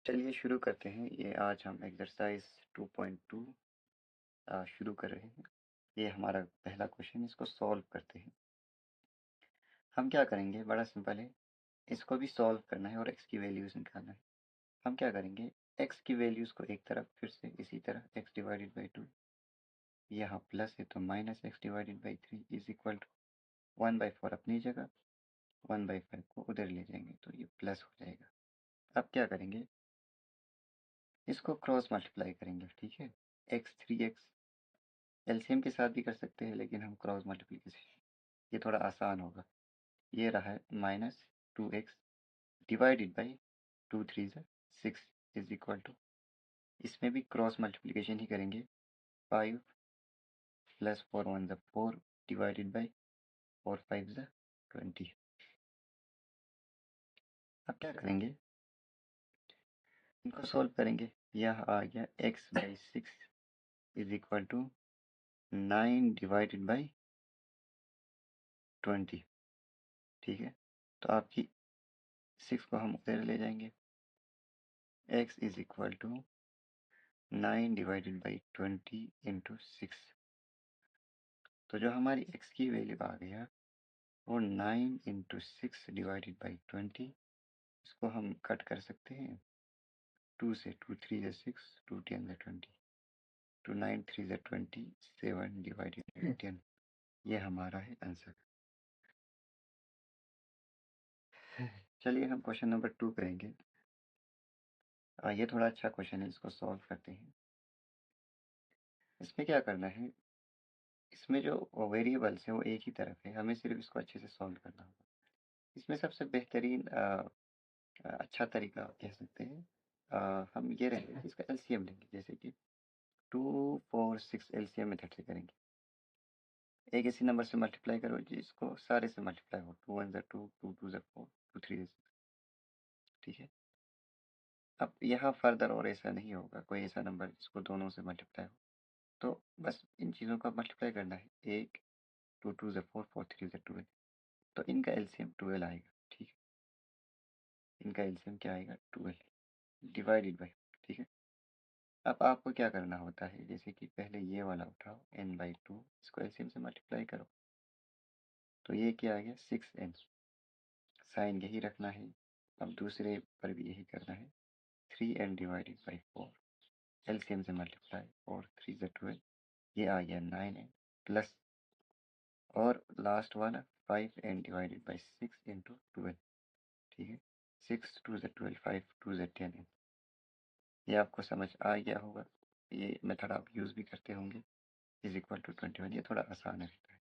चलिए शुरू करते हैं। ये आज हम एक्सरसाइज 2.2 शुरू कर रहे हैं। ये हमारा पहला क्वेश्चन है, इसको सॉल्व करते हैं। हम क्या करेंगे, बड़ा सिंपल है। इसको भी सॉल्व करना है और एक्स की वैल्यूज निकालना है। हम क्या करेंगे, एक्स की वैल्यूज को एक तरफ, फिर से इसी तरह एक्स डिवाइडेड बाई 2, यहाँ प्लस है तो minus x divided by 3 is equal to 1/4 अपनी जगह, 1/5 को उधर ले जाएंगे तो ये प्लस हो जाएगा। अब क्या करेंगे, इसको क्रॉस मल्टीप्लाई करेंगे, ठीक है। एक्स 3x एलसीएम के साथ भी कर सकते हैं, लेकिन हम क्रॉस मल्टीप्लिकेशन, ये थोड़ा आसान होगा। ये रहा है -2x divided by 2 3 6 is equal to, इसमें भी क्रॉस मल्टीप्लिकेशन ही करेंगे। 5 + 4 1 4 डिवाइडेड बाई 4 5 20। अब क्या करेंगे, इनको सॉल्व करेंगे। यह आ गया x/6 is equal to 9 divided by 20, ठीक है। तो आपकी 6 को हम उधर ले जाएंगे, x is equal to 9 divided by 20 इंटू 6। तो जो हमारी x की वैल्यू आ गया वो 9 इंटू 6 डिवाइडेड बाई 20। इसको हम कट कर सकते हैं 2 से, 2 3 = 6, 2 10 = 20, 2 9 3 = 20, 7 डिवाइडेड बाई 10। ये हमारा है आंसर। चलिए हम क्वेश्चन नंबर 2 करेंगे। ये थोड़ा अच्छा क्वेश्चन है, इसको सॉल्व करते हैं। इसमें क्या करना है, इसमें जो वेरिएबल्स है वो एक ही तरफ है, हमें सिर्फ इसको अच्छे से सॉल्व करना होगा। इसमें सबसे बेहतरीन अच्छा तरीका आप कह सकते हैं, हम ये रहेंगे कि इसका एलसीएम लेंगे, जैसे कि 2 4 6 एलसीएम मेथड से करेंगे। एक इसी नंबर से मल्टीप्लाई करो जिसको सारे से मल्टीप्लाई हो, 2 1 = 2, 2 2 = 4, 2 3 = 6, ठीक है। अब यहाँ फर्दर और ऐसा नहीं होगा, कोई ऐसा नंबर जिसको दोनों से मल्टीप्लाई हो, तो बस इन चीज़ों का मल्टीप्लाई करना है। 1 2 2 = 4, 4 3 = 12, तो इनका एलसीएम 12 आएगा, ठीक है। इनका एलसीएम क्या आएगा, 12 डिवाइडेड बाई, ठीक है। अब आपको क्या करना होता है, जैसे कि पहले ये वाला उठाओ n/2, इसको एलसीएम से मल्टीप्लाई करो, तो ये क्या आ गया 6n। साइन यही रखना है, अब दूसरे पर भी यही करना है। 3n डिवाइडेड बाई 4, एलसीएम से मल्टीप्लाई, 4 3 = 12, ये आ गया 9n प्लस, और लास्ट वाला 5n डिवाइडेड बाई 6 इंटू 12, ठीक है। 6 2 = 12, 5 2 = 10n। ये आपको समझ आ गया होगा, ये मेथड आप यूज़ भी करते होंगे। इज इक्वल टू 21, ये थोड़ा आसान रहता है।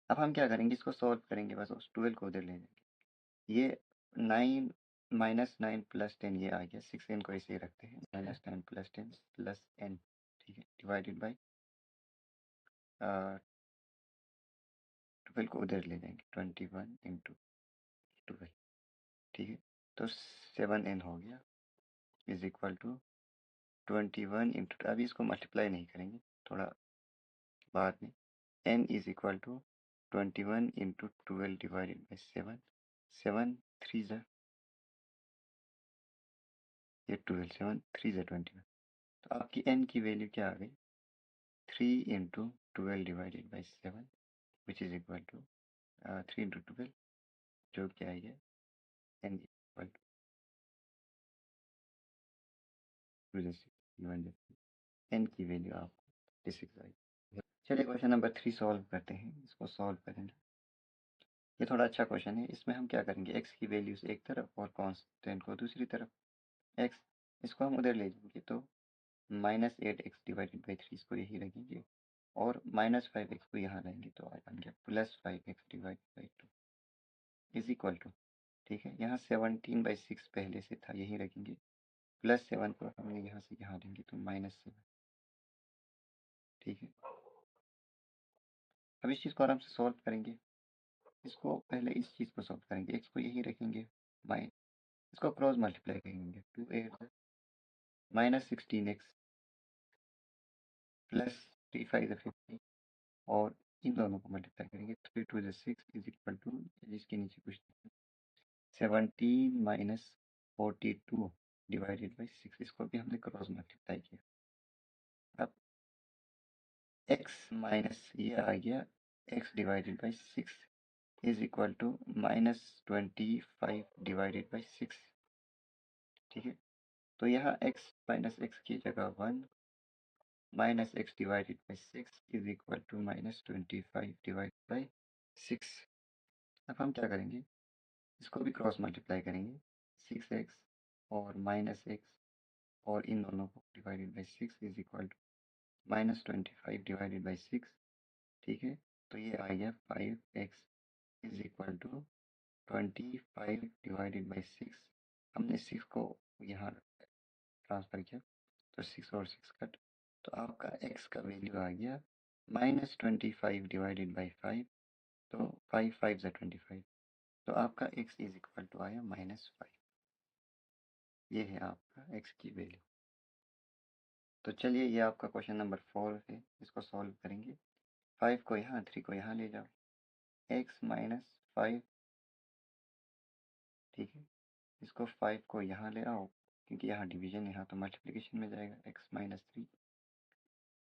अब हम क्या करेंगे, इसको सॉल्व करेंगे, बस उस 12 को उधर ले जाएंगे। ये 9 -9 + 10 ये आ गया, 6n को ऐसे ही रखते हैं, -9 + 10 + n, ठीक है, डिवाइडेड बाई 12 को उधर ले जाएंगे, 21 इंटू 12, ठीक है। तो 7n हो गया इज इक्वल टू 21 इंटू, अभी इसको मल्टीप्लाई नहीं करेंगे, थोड़ा बाद में। n is equal to 21 into 12 divided by 7, 7 3 ज़ा ये 12, 7 3 ज़ा 21। तो आपकी n की वैल्यू क्या आ गई, 3 into 12 divided by 7, which is equal to 3 into 12, जो क्या है n इक्वल टू 1, n की वैल्यू आपको 36 आई। चलिए क्वेश्चन नंबर 3 सॉल्व करते हैं, इसको सॉल्व करेंगे। ये थोड़ा अच्छा क्वेश्चन है, इसमें हम क्या करेंगे, x की वैल्यूज एक तरफ और कांस्टेंट को दूसरी तरफ। x, इसको हम उधर ले जाएंगे तो -8x डिवाइडेड बाई 3, इसको यही रखेंगे, और -5x को यहाँ लाएंगे तो आ गया +5x divided by 2 is equal to, ठीक है। यहाँ 17/6 पहले से था, यही रखेंगे, +7 को हमने यहाँ से यहाँ लेंगे तो -7, ठीक है। अब इस चीज़ को आराम से सॉल्व करेंगे। इसको पहले इस चीज़ को सॉल्व करेंगे, x को यही रखेंगे, माइन, इसको क्रॉस मल्टीप्लाई करेंगे, 2 8 -16x प्लस 3 5 50, और इन दोनों को मल्टीप्लाई करेंगे, 3 2 = 6 इज इक्वल टू, जिसके नीचे कुछ 17 माइनस 42 डिवाइडेड बाई 6, इसको भी हमने क्रॉस मल्टीप्लाई किया। अब x माइनस ये आ गया x divided by 6 is equal to -25 divided by 6। ठीक है, तो यहाँ x माइनस एक्स की जगह 1 minus x divided by 6 is equal to -25 divided by 6। अब हम क्या करेंगे, इसको भी क्रॉस मल्टीप्लाई करेंगे। 6x और माइनस एक्स और इन दोनों को divided by 6 is equal to -25 divided by 6। ठीक है, तो ये आ गया 5x is equal to 25 divided by 6। हमने 6 को यहाँ ट्रांसफर किया तो 6 और 6 कट, तो आपका x का वैल्यू आ गया -25 डिवाइडेड बाई 5, तो 5 5 ज़ा 25, तो आपका x इज इक्वल टू आया -5। ये है आपका x की वैल्यू। तो चलिए ये आपका क्वेश्चन नंबर 4 है, इसको सॉल्व करेंगे। 5 को यहाँ 3 को यहाँ ले जाओ, x माइनस 5। ठीक है, इसको 5 को यहाँ ले आओ क्योंकि यहाँ डिवीजन है, यहाँ तो मल्टीप्लिकेशन में जाएगा। x माइनस 3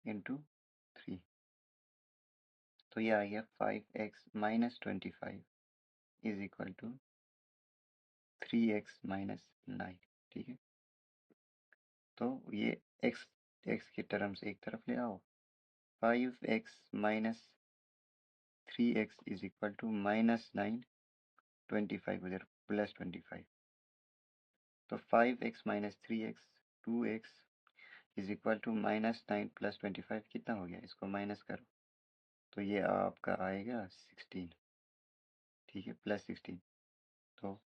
इंटू 3, तो ये आ गया 5x minus 25 is equal to 3x minus 9। ठीक है, तो ये x के टर्म्स एक तरफ ले आओ। 5x minus 3x is equal to -9, 25 उधर प्लस 25, तो 5x minus 3x 2x is equal to -9 plus 25 कितना हो गया, इसको माइनस करो तो ये आपका आएगा 16। ठीक है, प्लस 16, तो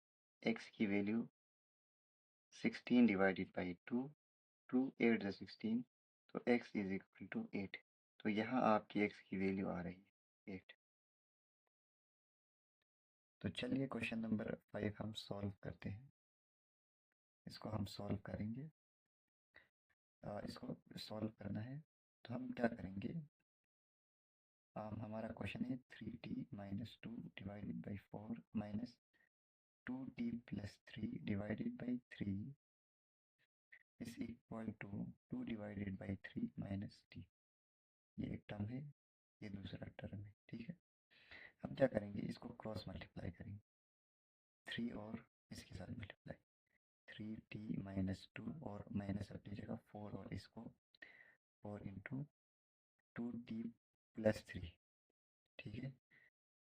x की वैल्यू 16 डिवाइडेड बाई 2, 2 8 ज़ा 16, तो x इज इक्वल टू 8। तो यहाँ आपकी x की वैल्यू आ रही है 8। तो चलिए क्वेश्चन नंबर 5 हम सॉल्व करते हैं। इसको हम सॉल्व करेंगे। इसको सॉल्व करना है तो हम क्या करेंगे, हमारा क्वेश्चन है 3t minus 2 divided by 4 minus 2t plus 3 divided by 3 is equal to 2 divided by 3 minus t। ये एक टर्म है, ये दूसरा टर्म है। ठीक है, हम क्या करेंगे, इसको क्रॉस मल्टीप्लाई करेंगे। 3 और इसके साथ मल्टीप्लाई, 3t माइनस 2 और माइनस अपनी जगह 4 और इसको 4 इंटू 2t प्लस 3। ठीक है,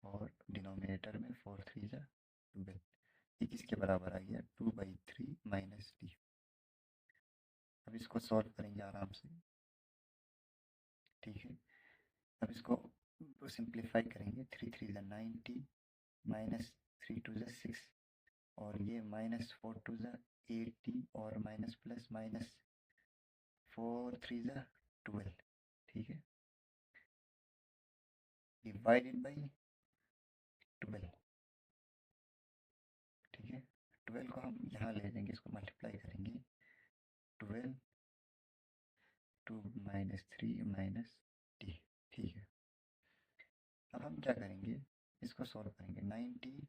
और डिनोमिनेटर में 4 3 ज़ा 12, ये किसके बराबर आ गया 2/3 माइनस टी। अब इसको सॉल्व करेंगे आराम से। ठीक है, अब इसको सिंप्लीफाई करेंगे। 3 3 ज़ा 9t माइनस 3 2 ज़ा 6 और ये -4 2 ज़ा 8t और माइनस प्लस माइनस 4 3 ज़ा 12। ठीक है, डिवाइडेड बाई 12। ठीक है, 12 को हम यहाँ ले जाएंगे, इसको मल्टीप्लाई करेंगे। 12 2 माइनस 3 माइनस टी। ठीक है, अब हम क्या करेंगे, इसको सॉल्व करेंगे। 9t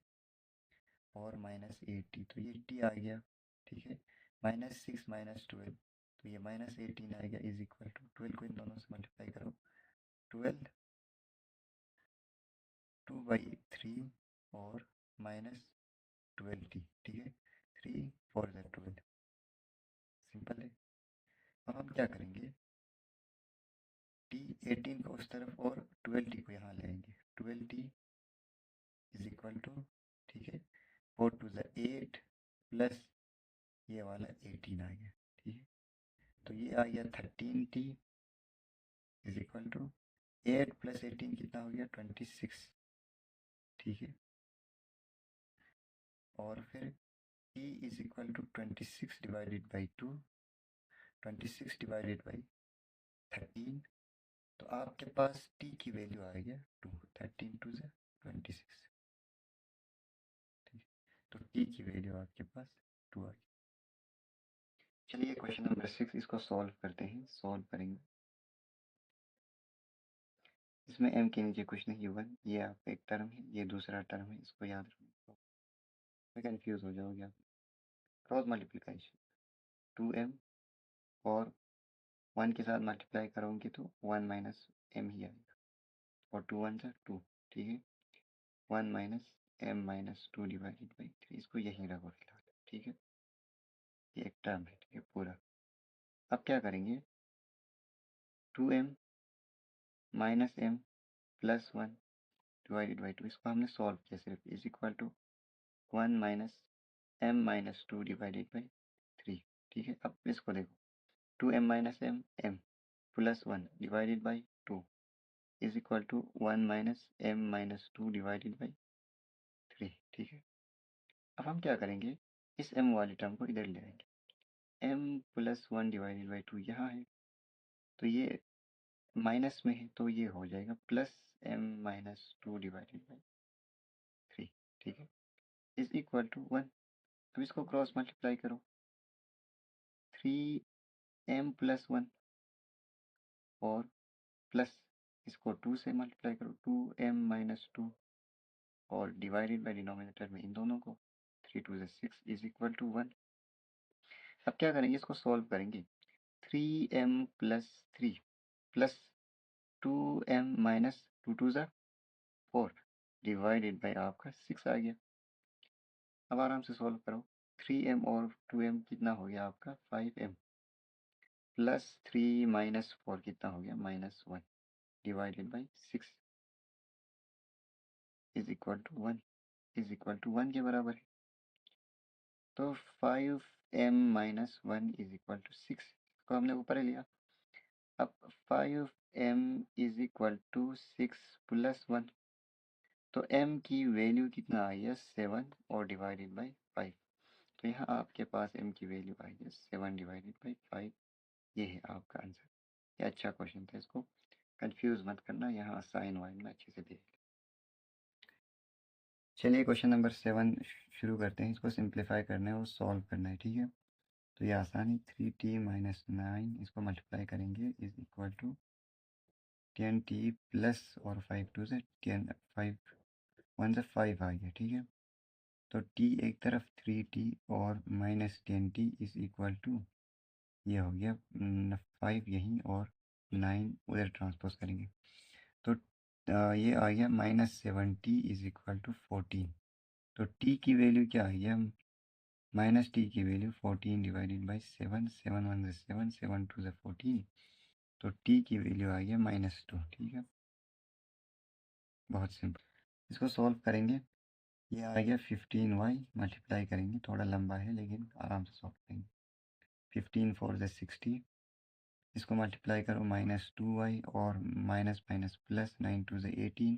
और माइनस 8t, तो ये t आ गया। ठीक है, -6 माइनस 12, तो ये -18 आ गया इज इक्वल टू 12 को इन दोनों से मल्टीप्लाई करो। 12 2/3 और -12t। ठीक है, 3 4 ज़ा 12, सिंपल है। अब हम क्या करेंगे, t 18 को उस तरफ और 12t को यहाँ ले आएंगे। 12t इज इक्वल टू, ठीक है, 4 2 ज़ा 8 प्लस ये वाला 18 आ गया। ठीक है, तो ये आ गया 13t is equal to 8 plus 18 कितना हो गया 26। ठीक है, और फिर t is equal to 26 divided by 2, 26 divided by 13, तो आपके पास t की वैल्यू आ गया 2, 13 2 ज़ा 26। ठीक, तो t की वैल्यू आपके पास 2 आ गई। चलिए क्वेश्चन नंबर 6 इसको सॉल्व करते हैं। सॉल्व करेंगे, इसमें m के नीचे कुछ नहीं 1, ये आपका एक टर्म है, ये दूसरा टर्म है, इसको याद रखना। मैं कंफ्यूज हो जाओगे आप। क्रॉस मल्टीप्लिकेशन 2m और 1 के साथ मल्टीप्लाई करोगे तो 1 माइनस एम ही आएगा, और 2 1 से 2, ठीक है। 1 minus m minus 2 divided by 3, इसको यहीं रखो फिलहाल, ठीक है। ये एक टर्म है, ठीक है पूरा। अब क्या करेंगे, 2m minus m plus 1 divided by 2, इसको हमने सॉल्व किया सिर्फ, is equal to 1 minus m minus 2 divided by 3, ठीक है। अब इसको देखो, 2m minus m plus 1 divided by 2 is equal to 1 minus m minus 2 divided by 3, ठीक है। अब हम क्या करेंगे, इस m वाली टर्म को इधर ले आएंगे। m प्लस 1 डिवाइडेड बाई 2 यहाँ है, तो ये माइनस में है, तो ये हो जाएगा plus m minus 2 divided by 3, ठीक है, इज इक्वल टू 1। अब इसको क्रॉस मल्टीप्लाई करो, 3m प्लस 1 और प्लस इसको 2 से मल्टीप्लाई करो, 2m माइनस 2 और डिवाइडेड बाई डिनोमिनेटर में इन दोनों को, 3 2 6 इज इक्वल टू 1। अब क्या करेंगे, इसको सॉल्व करेंगे, 3m plus 3 plus 2m minus 2 2 4 divided by आपका 6 आ गया। अब आराम से सॉल्व करो, 3m और 2m कितना हो गया आपका 5m प्लस 3 माइनस 4 कितना हो गया minus 1 divided by 6 is equal to 1, is equal to 1 के बराबर है। तो 5m minus 1 is equal to 6 को हमने ऊपर ही लिया। अब 5m is equal to 6 plus 1, तो m की वैल्यू कितना आई है 7 और डिवाइडेड बाई 5, तो यहाँ आपके पास m की वैल्यू आई है 7 डिवाइडेड बाई 5। ये है आपका आंसर। ये अच्छा क्वेश्चन था, इसको कंफ्यूज मत करना, यहाँ साइन वाइन में अच्छे से देख। चलिए क्वेश्चन नंबर 7 शुरू करते हैं। इसको सिंप्लीफाई करना है और सॉल्व करना है, ठीक है। तो ये आसान है, 3t माइनस 9 इसको मल्टीप्लाई करेंगे is equal to 10t plus और 5 टू से 10, 5 1 से 5 आ गया, ठीक है। तो t एक तरफ 3t और minus 10t is equal to, ये हो गया 5 यहीं और 9 उधर ट्रांसपोज करेंगे, तो ये आ गया -7t इज इक्वल टू 14। तो t की वैल्यू क्या आ गया, माइनस t की वैल्यू 14 डिवाइडेड बाई 7, 7 1 से 7, 7 2 से 14, तो t की वैल्यू आ गया -2, ठीक है। बहुत सिंपल, इसको सॉल्व करेंगे, ये आ गया 15y मल्टीप्लाई करेंगे, थोड़ा लंबा है लेकिन आराम से सॉल्व करेंगे। 15 4 से 60, इसको मल्टीप्लाई करो -2y और माइनस माइनस प्लस 9 2 से 18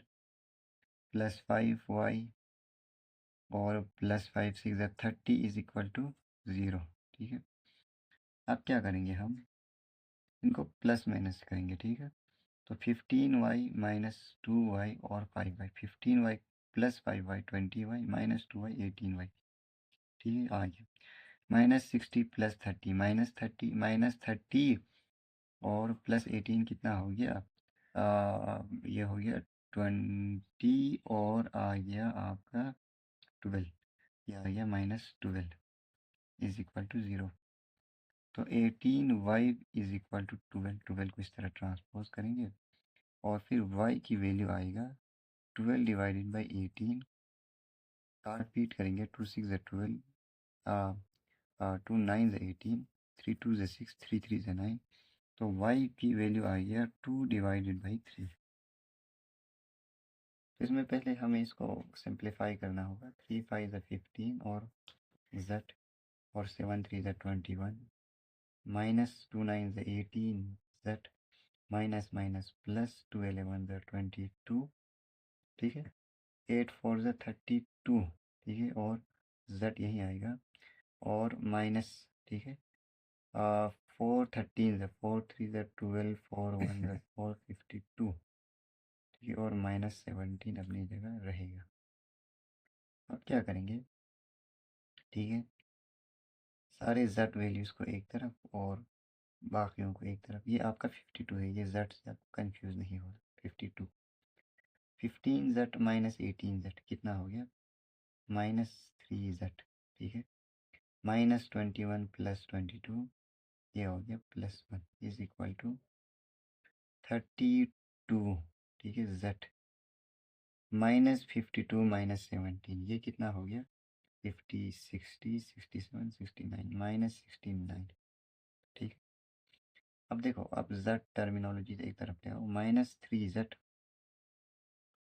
प्लस 5y और प्लस 5 6 से 30 इज इक्वल टू 0, ठीक है। अब क्या करेंगे, हम इनको प्लस माइनस करेंगे, ठीक है। तो 15y माइनस 2y और 5y, 15y plus 5y 20y minus 2y 18y, ठीक है। आ गया -60 प्लस 30 -30 और प्लस 18 कितना हो गया, ये हो गया 20 और आ गया आपका 12, ये आ गया -12 इज इक्वल टू 0। तो 18y इज इक्वल टू 12, 12 को इस तरह ट्रांसपोज करेंगे और फिर y की वैल्यू आएगा 12 डिवाइडेड बाई 18, काट पीट करेंगे, 2 6 है 12, 2 9 है 18, 3 2 है 6, 3 3 है 9, तो y की वैल्यू आ गया 2 डिवाइडेड बाई 3। इसमें पहले हमें इसको सिंप्लीफाई करना होगा, 3 5 है 15 और z और 7 3 है 21 माइनस 2 9 है 18 z माइनस माइनस प्लस 2 11 है 22, ठीक है। 8 4 है 32, ठीक है, और z यही आएगा और माइनस, ठीक है, 4 13 है 4 3 है 12, 4 1 है 4 52, ठीक है, और -17 अपनी जगह रहेगा। अब क्या करेंगे, ठीक है, सारे z वैल्यूज़ को एक तरफ और बाकियों को एक तरफ। ये आपका 52 है, ये z से आपको कंफ्यूज नहीं हो रहा। 52 15z माइनस 18z कितना हो गया -3z, ठीक है, -21 + 22, ये हो गया +1 इज इक्वल टू 32, ठीक है, z -52 - 17, ये कितना हो गया 50 60 67 69 -69, ठीक। अब देखो, अब z टर्मिनोलॉजी एक तरफ ले आओ, -3z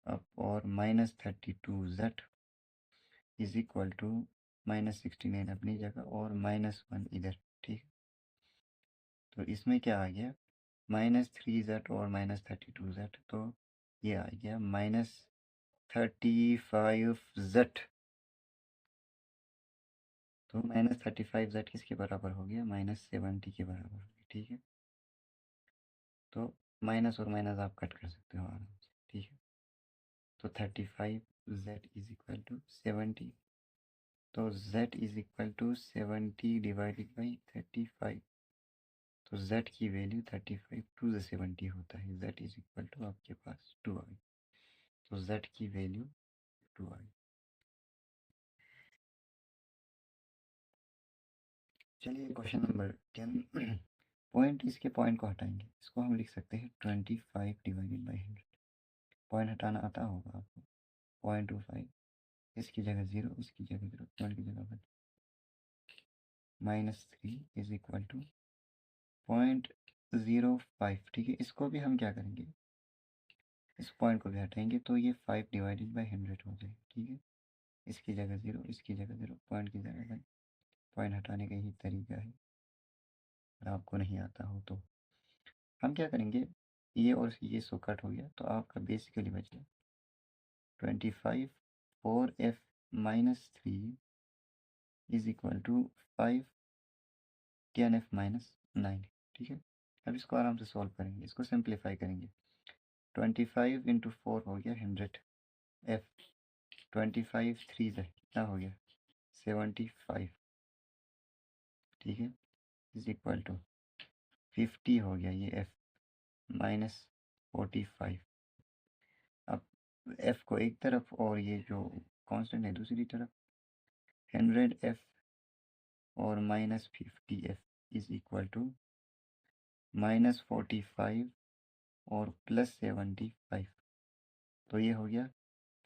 अब और -32z इज इक्वल टू -69 अपनी जगह और -1 इधर, ठीक। तो इसमें क्या आ गया -3z और -32z, तो ये आ गया -35z, तो -35z किसके बराबर हो गया -70 के बराबर हो गया, ठीक है। तो माइनस और माइनस आप कट कर सकते हो आराम से, ठीक है। तो 35z इज इक्वल टू 70, तो z is equal to 70 divided by 35, तो z की वैल्यू 35 टू द 70 होता है, z इज इक्वल टू आपके पास 2 आ गई, तो z की वैल्यू 2 आ गई। चलिए क्वेश्चन नंबर 10, पॉइंट, इसके पॉइंट को हटाएंगे, इसको हम लिख सकते हैं 25 डिवाइडेड बाई 100, पॉइंट हटाना आता होगा आपको, 0.25, इसकी जगह 0, इसकी जगह 0, पॉइंट की जगह -3 इज इक्वल टू 0.05, ठीक है। इसको भी हम क्या करेंगे, इस पॉइंट को भी हटाएंगे, तो ये 5 डिवाइडेड बाई 100 हो जाए, ठीक है। इसकी जगह 0, इसकी जगह 0, पॉइंट की जगह 1, पॉइंट हटाने का ही तरीका है, अगर आपको नहीं आता हो तो। हम क्या करेंगे, ये और ये सो कट हो गया, तो आपका बेसिकली बच गया 25 4f -3 is equal to 5 10f -9, ठीक है। अब इसको आराम से सॉल्व करेंगे, इसको सिंप्लीफाई करेंगे, 25 × 4 हो गया 100 f, 25 3 कितना हो गया 75, ठीक है, इज इक्वल टू 50 हो गया ये f -45। अब f को एक तरफ और ये जो कांस्टेंट है दूसरी तरफ, 100f और -50f इज इक्वल टू -45 और +75, तो ये हो गया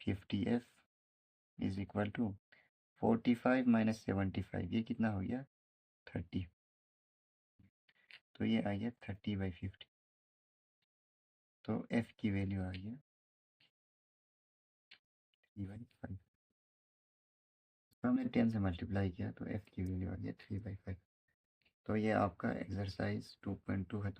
50f इज इक्वल टू 45 - 75, ये कितना हो गया 30, तो ये आ गया 30/50, तो f की वैल्यू आ गया 3/5, तो हमने 10 से मल्टीप्लाई किया, तो f की वैल्यू आ गया 3/5। तो ये आपका एक्सरसाइज 2.2 खत्म।